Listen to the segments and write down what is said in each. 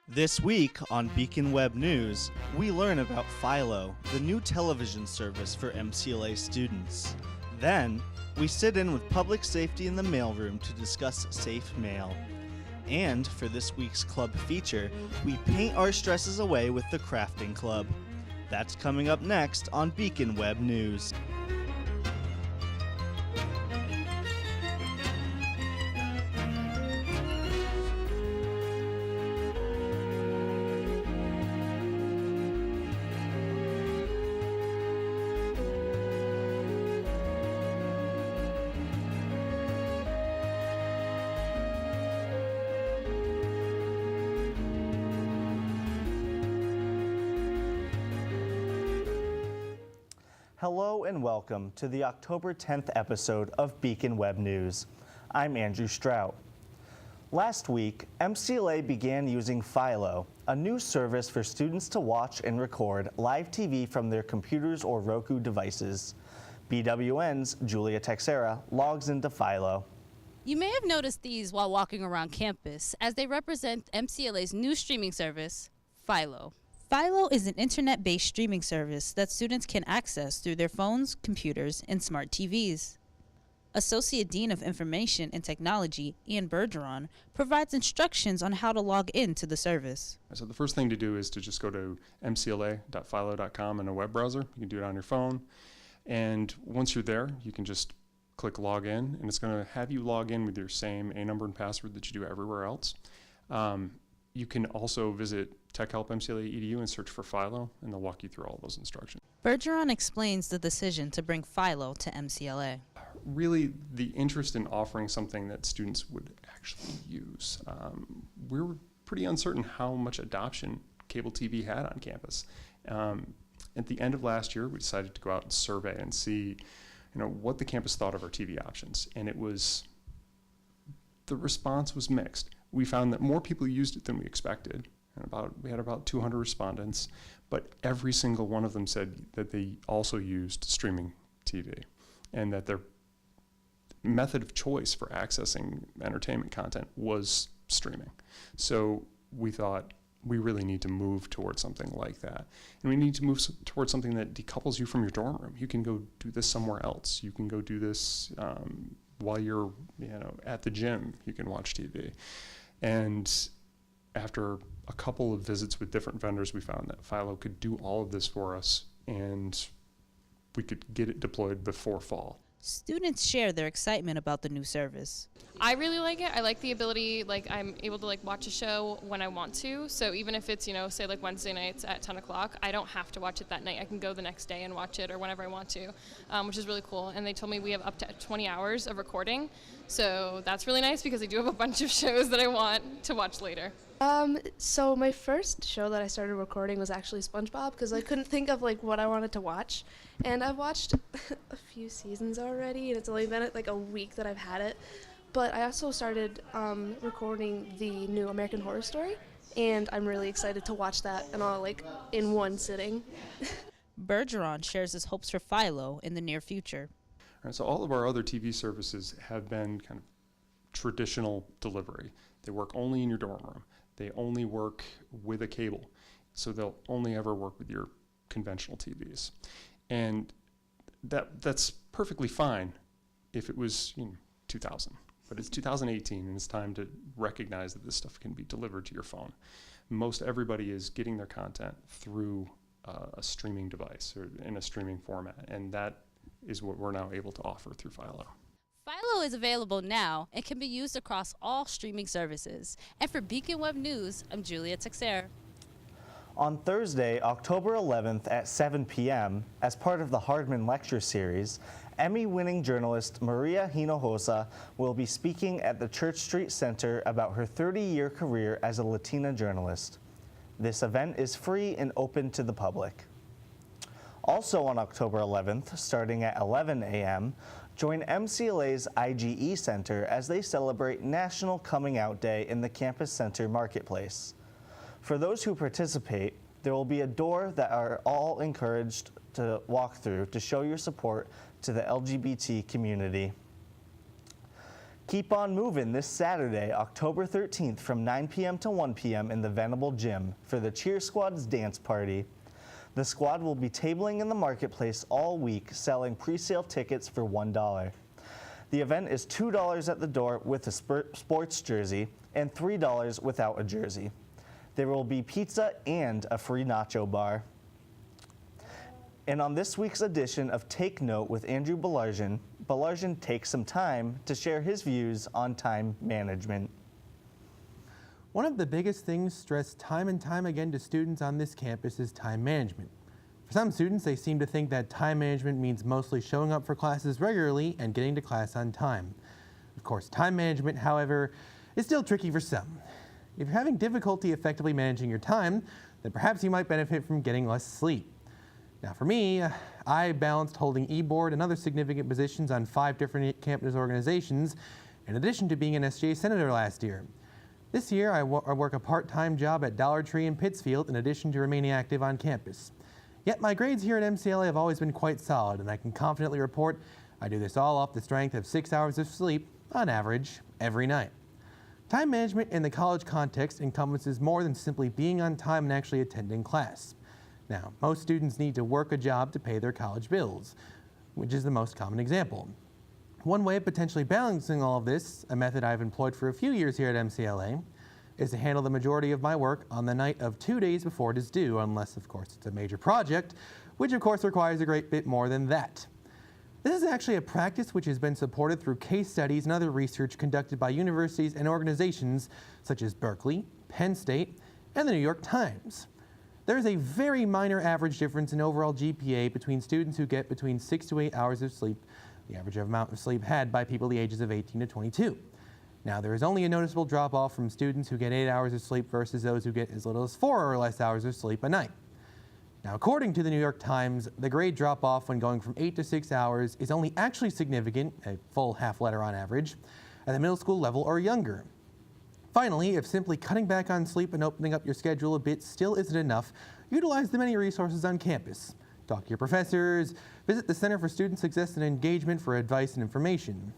This week on Beacon Web News, we learn about Philo, the new television service for MCLA students. Then, we sit in with Public Safety in the Mailroom to discuss safe mail. And for this week's club feature, we paint our stresses away with the Crafting Club. That's coming up next on Beacon Web News. Hello and welcome to the October 10th episode of Beacon Web News. I'm Andrew Strout. Last week, MCLA began using Philo, a new service for students to watch and record live TV from their computers or Roku devices. BWN's Julia Texera logs into Philo. You may have noticed these while walking around campus, as they represent MCLA's new streaming service, Philo. Philo is an internet-based streaming service that students can access through their phones, computers, and smart TVs. Associate Dean of Information and Technology, Ian Bergeron, provides instructions on how to log into the service. So the first thing to do is to just go to mcla.philo.com in a web browser. You can do it on your phone. And once you're there, you can just click log in, and it's going to have you log in with your same A number and password that you do everywhere else. You can also visit techhelp.mcla.edu and search for Philo, and they'll walk you through all those instructions. Bergeron explains the decision to bring Philo to MCLA. Really, the interest in offering something that students would actually use. We were pretty uncertain how much adoption cable TV had on campus. At the end of last year, we decided to go out and survey and see, what the campus thought of our TV options, and the response was mixed. We found that more people used it than we expected. We had about 200 respondents, but every single one of them said that they also used streaming TV and that their method of choice for accessing entertainment content was streaming. So we thought we really need to move towards something like that. And we need to move towards something that decouples you from your dorm room. You can go do this somewhere else. You can go do this while you're at the gym. You can watch TV. And after a couple of visits with different vendors, we found that Philo could do all of this for us, and we could get it deployed before fall. Students share their excitement about the new service. I really like it. I like the ability, I'm able to watch a show when I want to. So even if it's, say Wednesday nights at 10 o'clock, I don't have to watch it that night. I can go the next day and watch it or whenever I want to, which is really cool. And they told me we have up to 20 hours of recording. So that's really nice because I do have a bunch of shows that I want to watch later. So my first show that I started recording was actually SpongeBob because I couldn't think of what I wanted to watch. And I've watched a few seasons already, and it's only been a week that I've had it. But I also started recording the new American Horror Story, and I'm really excited to watch that and all in one sitting. Bergeron shares his hopes for Philo in the near future. All right, so all of our other TV services have been kind of traditional delivery. They work only in your dorm room. They only work with a cable, so they'll only ever work with your conventional TVs. And that's perfectly fine if it was 2000. But it's 2018, and it's time to recognize that this stuff can be delivered to your phone. Most everybody is getting their content through a streaming device or in a streaming format, and that is what we're now able to offer through Philo. Philo is available now and can be used across all streaming services. And for Beacon Web News, I'm Julia Texera. On Thursday, October 11th at 7 p.m., as part of the Hardman Lecture Series, Emmy-winning journalist Maria Hinojosa will be speaking at the Church Street Center about her 30-year career as a Latina journalist. This event is free and open to the public. Also on October 11th, starting at 11 a.m., join MCLA's IGE Center as they celebrate National Coming Out Day in the Campus Center Marketplace. For those who participate, there will be a door that are all encouraged to walk through to show your support to the LGBT community. Keep on moving this Saturday, October 13th from 9 p.m. to 1 p.m. in the Venable Gym for the Cheer Squad's dance party. The squad will be tabling in the marketplace all week, selling pre-sale tickets for $1. The event is $2 at the door with a sports jersey and $3 without a jersey. There will be pizza and a free nacho bar. And on this week's edition of Take Note with Andrew Balarjian takes some time to share his views on time management. One of the biggest things stressed time and time again to students on this campus is time management. For some students, they seem to think that time management means mostly showing up for classes regularly and getting to class on time. Of course, time management, however, is still tricky for some. If you're having difficulty effectively managing your time, then perhaps you might benefit from getting less sleep. Now for me, I balanced holding e-board and other significant positions on 5 different campus organizations, in addition to being an SJ Senator last year. This year, I work a part-time job at Dollar Tree in Pittsfield in addition to remaining active on campus. Yet my grades here at MCLA have always been quite solid, and I can confidently report I do this all off the strength of 6 hours of sleep, on average, every night. Time management in the college context encompasses more than simply being on time and actually attending class. Now, most students need to work a job to pay their college bills, which is the most common example. One way of potentially balancing all of this, a method I've employed for a few years here at MCLA, is to handle the majority of my work on the night of 2 days before it is due, unless, of course, it's a major project, which, of course, requires a great bit more than that. This is actually a practice which has been supported through case studies and other research conducted by universities and organizations such as Berkeley, Penn State, and the New York Times. There is a very minor average difference in overall GPA between students who get between 6 to 8 hours of sleep, the average amount of sleep had by people the ages of 18 to 22. Now, there is only a noticeable drop-off from students who get 8 hours of sleep versus those who get as little as 4 or less hours of sleep a night. Now, according to the New York Times, the grade drop-off when going from 8 to 6 hours is only actually significant, a full half letter on average, at the middle school level or younger. Finally, if simply cutting back on sleep and opening up your schedule a bit still isn't enough, utilize the many resources on campus. Talk to your professors, visit the Center for Student Success and Engagement for advice and information.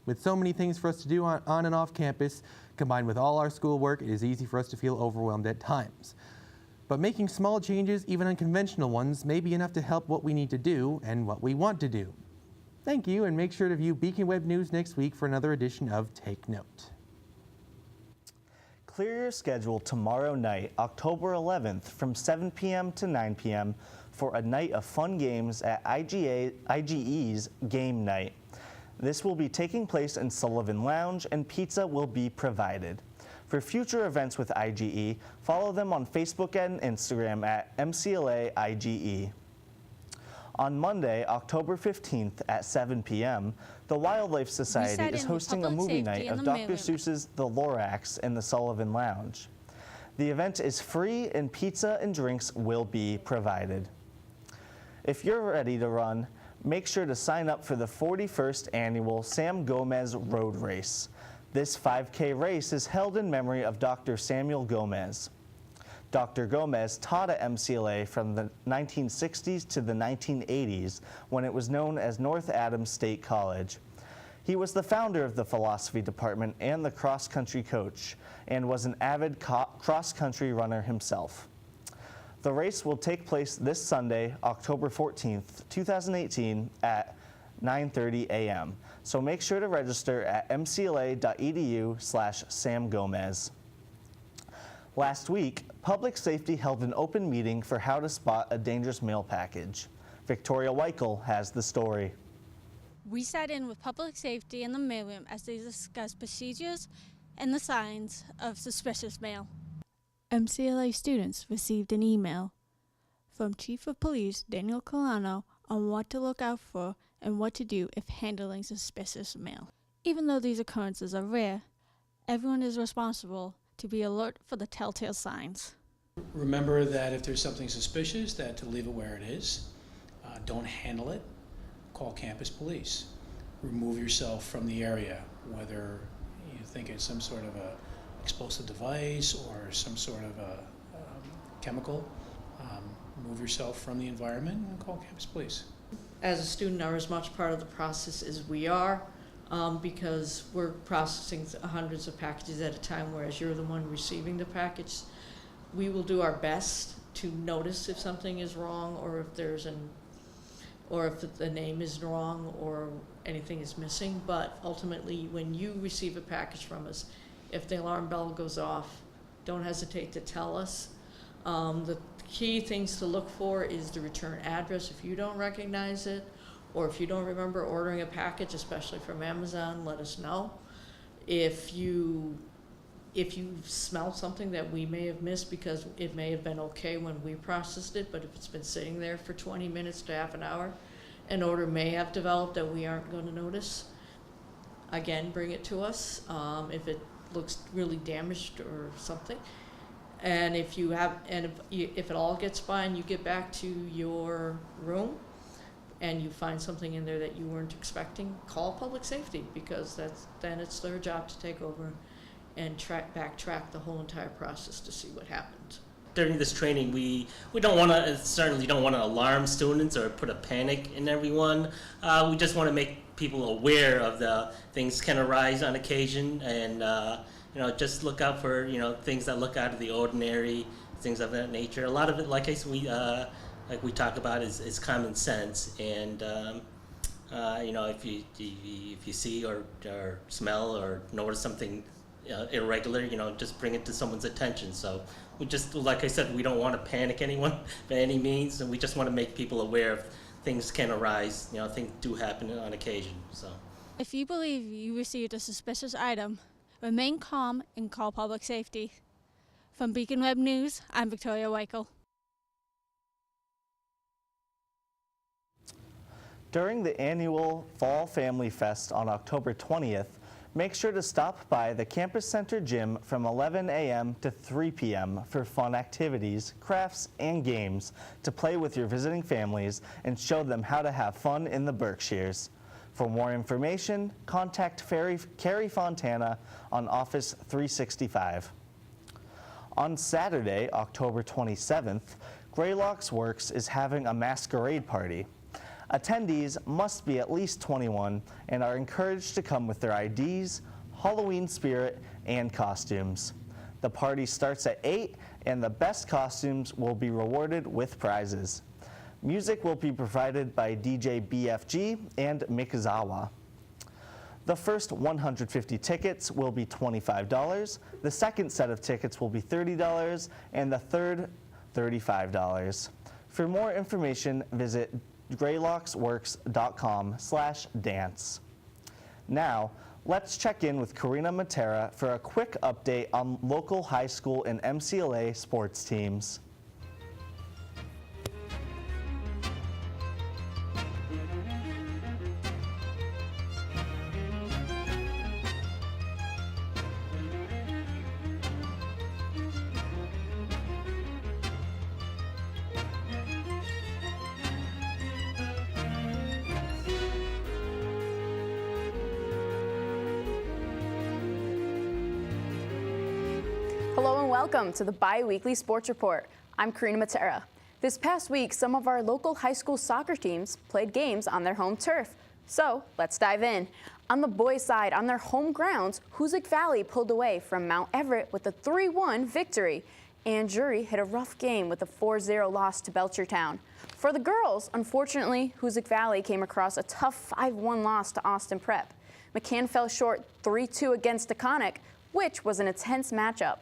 With so many things for us to do on and off campus, combined with all our schoolwork, it is easy for us to feel overwhelmed at times. But making small changes, even unconventional ones, may be enough to help what we need to do and what we want to do. Thank you, and make sure to view Beacon Web News next week for another edition of Take Note. Clear your schedule tomorrow night, October 11th, from 7 p.m. to 9 p.m. for a night of fun games at IGE's Game Night. This will be taking place in Sullivan Lounge, and pizza will be provided. For future events with IGE, follow them on Facebook and Instagram at MCLA IGE. On Monday, October 15th at 7 p.m., the Wildlife Society is hosting a movie night of Dr. Seuss's The Lorax in the Sullivan Lounge. The event is free and pizza and drinks will be provided. If you're ready to run, make sure to sign up for the 41st annual Sam Gomez Road Race. This 5K race is held in memory of Dr. Samuel Gomez. Dr. Gomez taught at MCLA from the 1960s to the 1980s when it was known as North Adams State College. He was the founder of the philosophy department and the cross-country coach, and was an avid cross-country runner himself. The race will take place this Sunday, October 14th, 2018 at 9:30 a.m. So make sure to register at mcla.edu/samgomez. Last week, Public Safety held an open meeting for how to spot a dangerous mail package. Victoria Weichel has the story. We sat in with Public Safety and the Mailroom as they discussed procedures and the signs of suspicious mail. MCLA students received an email from Chief of Police Daniel Colano on what to look out for and what to do if handling suspicious mail. Even though these occurrences are rare, everyone is responsible to be alert for the telltale signs. Remember that if there's something suspicious, that to leave it where it is. Don't handle it. Call campus police. Remove yourself from the area, whether you think it's some sort of a explosive device or some sort of a chemical. Move yourself from the environment and call campus police. As a student, are as much part of the process as we are. because we're processing hundreds of packages at a time, whereas you're the one receiving the package. We will do our best to notice if something is wrong, or if the name is wrong or anything is missing. But ultimately, when you receive a package from us, if the alarm bell goes off, don't hesitate to tell us. The key things to look for is the return address. If you don't recognize it, or if you don't remember ordering a package, especially from Amazon, let us know. If you smell something that we may have missed, because it may have been okay when we processed it, but if it's been sitting there for 20 minutes to half an hour, an order may have developed that we aren't going to notice, again, bring it to us. If it looks really damaged or something. And if it all gets by and you get back to your room and you find something in there that you weren't expecting, call public safety, because then it's their job to take over and backtrack the whole entire process to see what happened. During this training, we don't want to, certainly don't want to alarm students or put a panic in everyone. We just want to make people aware of the things can arise on occasion, and just look out for things that look out of the ordinary, things of that nature. A lot of it, like we talk about, is common sense, and if you see or smell or notice something irregular, just bring it to someone's attention. So we just, like I said, we don't want to panic anyone by any means, and we just want to make people aware of things can arise. Things do happen on occasion. So If you believe you received a suspicious item, remain calm and call public safety. From Beacon Web News, I'm Victoria Weichel. During the annual Fall Family Fest on October 20th, make sure to stop by the Campus Center gym from 11 a.m. to 3 p.m. for fun activities, crafts, and games to play with your visiting families and show them how to have fun in the Berkshires. For more information, contact Carrie Fontana on Office 365. On Saturday, October 27th, Graylocks Works is having a masquerade party. Attendees must be at least 21 and are encouraged to come with their IDs, Halloween spirit, and costumes. The party starts at 8, and the best costumes will be rewarded with prizes. Music will be provided by DJ BFG and Mikazawa. The first 150 tickets will be $25, the second set of tickets will be $30, and the third $35. For more information, visit graylocksworks.com/dance. Now, let's check in with Karina Matera for a quick update on local high school and MCLA sports teams. Hello and welcome to the Bi-Weekly Sports Report. I'm Karina Matera. This past week, some of our local high school soccer teams played games on their home turf. So let's dive in. On the boys' side, on their home grounds, Hoosick Valley pulled away from Mount Everett with a 3-1 victory. And Drury hit a rough game with a 4-0 loss to Belchertown. For the girls, unfortunately, Hoosick Valley came across a tough 5-1 loss to Austin Prep. McCann fell short 3-2 against Taconic, which was an intense matchup.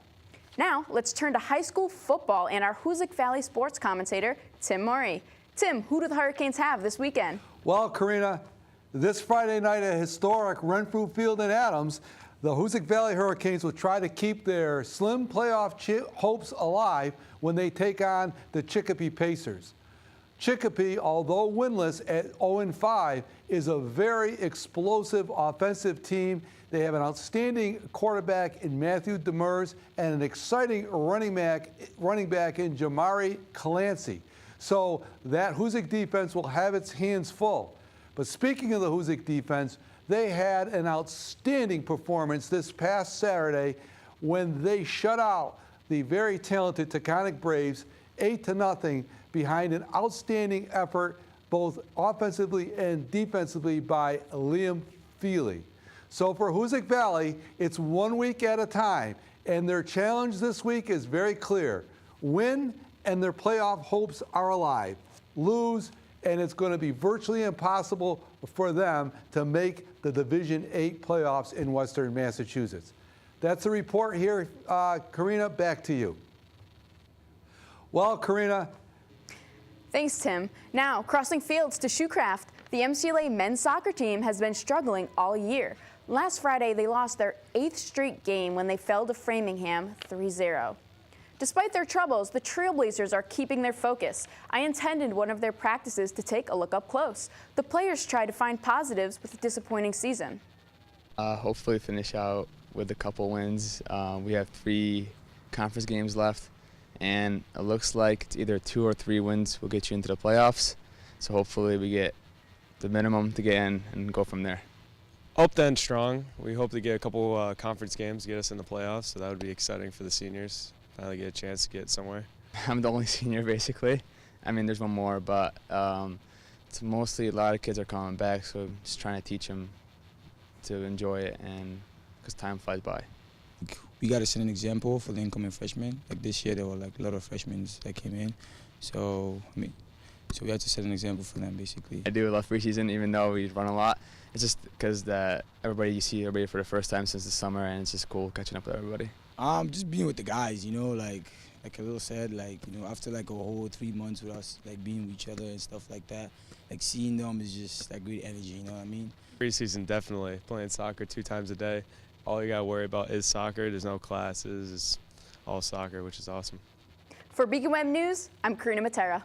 Now, let's turn to high school football and our Hoosick Valley sports commentator, Tim Murray. Tim, who do the Hurricanes have this weekend? Well, Karina, this Friday night at historic Renfrew Field in Adams, the Hoosick Valley Hurricanes will try to keep their slim playoff hopes alive when they take on the Chicopee Pacers. Chicopee, although winless at 0-5, is a very explosive offensive team. They have an outstanding quarterback in Matthew Demers and an exciting running back in Jamari Clancy. So that Hoosick defense will have its hands full. But speaking of the Hoosick defense, they had an outstanding performance this past Saturday when they shut out the very talented Taconic Braves 8-0 behind an outstanding effort both offensively and defensively by Liam Feely. So for Hoosick Valley, it's 1 week at a time, and their challenge this week is very clear. Win, and their playoff hopes are alive. Lose, and it's going to be virtually impossible for them to make the Division 8 playoffs in Western Massachusetts. That's the report here. Karina, back to you. Well, Karina. Thanks, Tim. Now, crossing fields to Shoecraft, the MCLA men's soccer team has been struggling all year. Last Friday, they lost their 8th straight game when they fell to Framingham 3-0. Despite their troubles, the Trailblazers are keeping their focus. I attended one of their practices to take a look up close. The players try to find positives with a disappointing season. Hopefully finish out with a couple wins. We have 3 conference games left, and it looks like it's either 2 or 3 wins will get you into the playoffs. So hopefully we get the minimum to get in and go from there. Hope to end strong. We hope to get a couple conference games to get us in the playoffs, so that would be exciting for the seniors. Finally get a chance to get somewhere. I'm the only senior, basically. I mean, there's one more, but it's mostly a lot of kids are coming back, so I'm just trying to teach them to enjoy it, and because time flies by. We got to set an example for the incoming freshmen. Like this year, there were like a lot of freshmen that came in, so so we had to set an example for them, basically. I do love preseason, even though we run a lot. It's just because you see everybody for the first time since the summer, and it's just cool catching up with everybody. Just being with the guys, like a little sad, after like a whole 3 months with us, like being with each other and stuff like that, like seeing them is just like great energy, you know what I mean? Preseason, definitely. Playing soccer 2 times a day. All you got to worry about is soccer. There's no classes. It's all soccer, which is awesome. For Beacon Web News, I'm Karina Matera.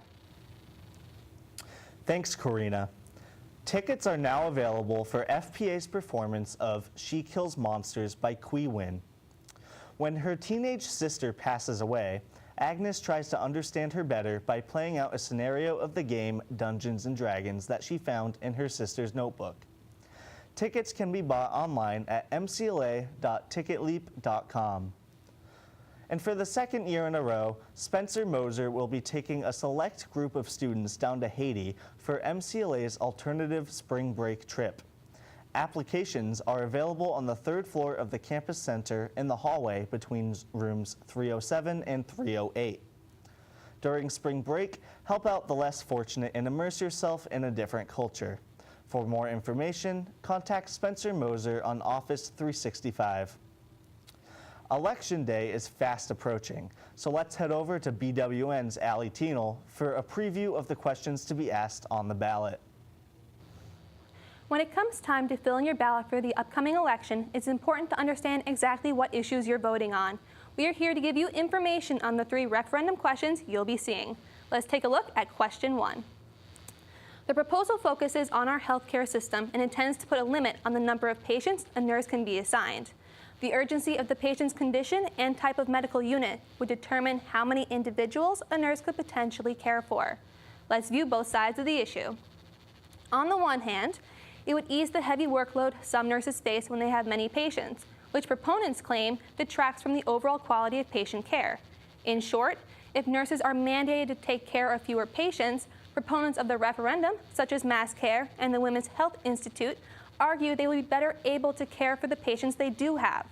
Thanks, Karina. Tickets are now available for FPA's performance of She Kills Monsters by Qui Win. When her teenage sister passes away, Agnes tries to understand her better by playing out a scenario of the game Dungeons & Dragons that she found in her sister's notebook. Tickets can be bought online at mcla.ticketleap.com. And for the second year in a row, Spencer Moser will be taking a select group of students down to Haiti for MCLA's alternative spring break trip. Applications are available on the 3rd floor of the campus center in the hallway between rooms 307 and 308. During spring break, help out the less fortunate and immerse yourself in a different culture. For more information, contact Spencer Moser on Office 365. Election Day is fast approaching, so let's head over to BWN's Allie Teenel for a preview of the questions to be asked on the ballot. When it comes time to fill in your ballot for the upcoming election, it's important to understand exactly what issues you're voting on. We are here to give you information on the 3 referendum questions you'll be seeing. Let's take a look at question 1. The proposal focuses on our healthcare system and intends to put a limit on the number of patients a nurse can be assigned. The urgency of the patient's condition and type of medical unit would determine how many individuals a nurse could potentially care for. Let's view both sides of the issue. On the one hand, it would ease the heavy workload some nurses face when they have many patients, which proponents claim detracts from the overall quality of patient care. In short, if nurses are mandated to take care of fewer patients, proponents of the referendum, such as Mass Care and the Women's Health Institute, argue they will be better able to care for the patients they do have.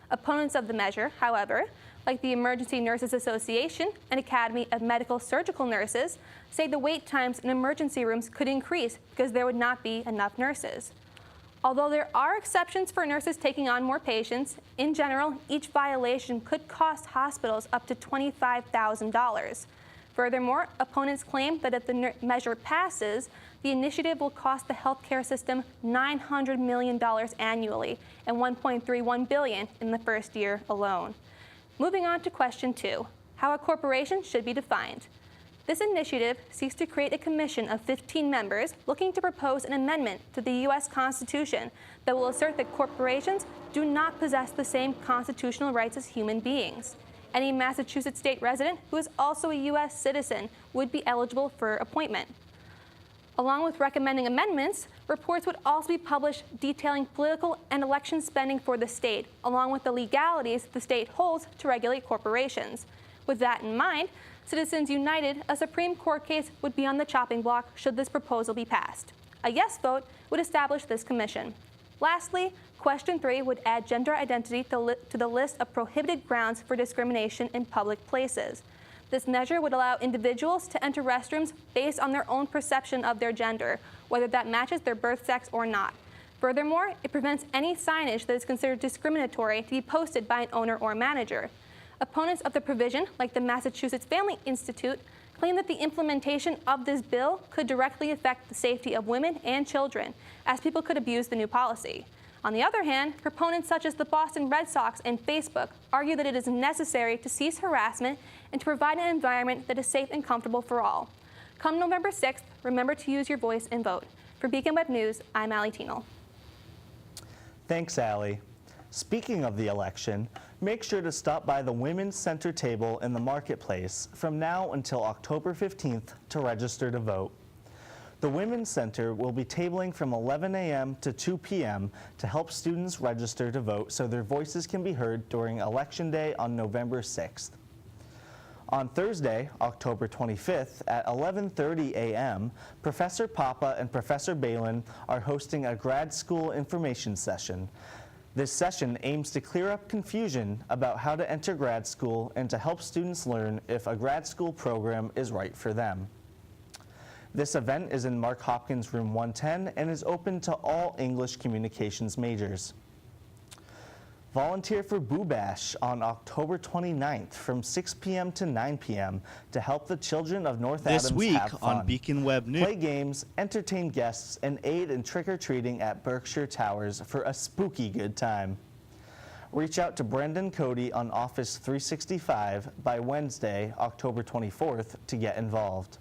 Opponents of the measure, however, like the Emergency Nurses Association and Academy of Medical Surgical Nurses, say the wait times in emergency rooms could increase because there would not be enough nurses. Although there are exceptions for nurses taking on more patients, in general, each violation could cost hospitals up to $25,000. Furthermore, opponents claim that if the measure passes, the initiative will cost the healthcare system $900 million annually and $1.31 billion in the first year alone. Moving on to question 2, how a corporation should be defined. This initiative seeks to create a commission of 15 members looking to propose an amendment to the U.S. Constitution that will assert that corporations do not possess the same constitutional rights as human beings. Any Massachusetts state resident who is also a U.S. citizen would be eligible for appointment. Along with recommending amendments, reports would also be published detailing political and election spending for the state, along with the legalities the state holds to regulate corporations. With that in mind, Citizens United, a Supreme Court case, would be on the chopping block should this proposal be passed. A yes vote would establish this commission. Lastly, question 3 would add gender identity to the list of prohibited grounds for discrimination in public places. This measure would allow individuals to enter restrooms based on their own perception of their gender, whether that matches their birth sex or not. Furthermore, it prevents any signage that is considered discriminatory to be posted by an owner or manager. Opponents of the provision, like the Massachusetts Family Institute, claim that the implementation of this bill could directly affect the safety of women and children, as people could abuse the new policy. On the other hand, proponents such as the Boston Red Sox and Facebook argue that it is necessary to cease harassment and to provide an environment that is safe and comfortable for all. Come November 6th, remember to use your voice and vote. For Beacon Web News, I'm Allie Tienel. Thanks, Allie. Speaking of the election, make sure to stop by the Women's Center table in the marketplace from now until October 15th to register to vote. The Women's Center will be tabling from 11 a.m. to 2 p.m. to help students register to vote so their voices can be heard during Election Day on November 6th. On Thursday, October 25th at 11:30 a.m., Professor Papa and Professor Balin are hosting a grad school information session. This session aims to clear up confusion about how to enter grad school and to help students learn if a grad school program is right for them. This event is in Mark Hopkins Room 110 and is open to all English communications majors. Volunteer for Boo Bash on October 29th from 6 p.m. to 9 p.m. to help the children of North This Adams week have fun. on Beacon Web News. Play games, entertain guests, and aid in trick-or-treating at Berkshire Towers for a spooky good time. Reach out to Brendan Cody on Office 365 by Wednesday, October 24th to get involved.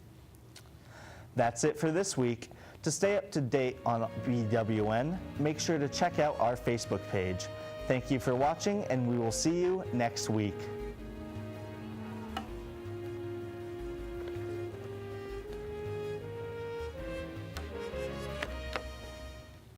That's it for this week. To stay up to date on BWN, make sure to check out our Facebook page. Thank you for watching, and we will see you next week.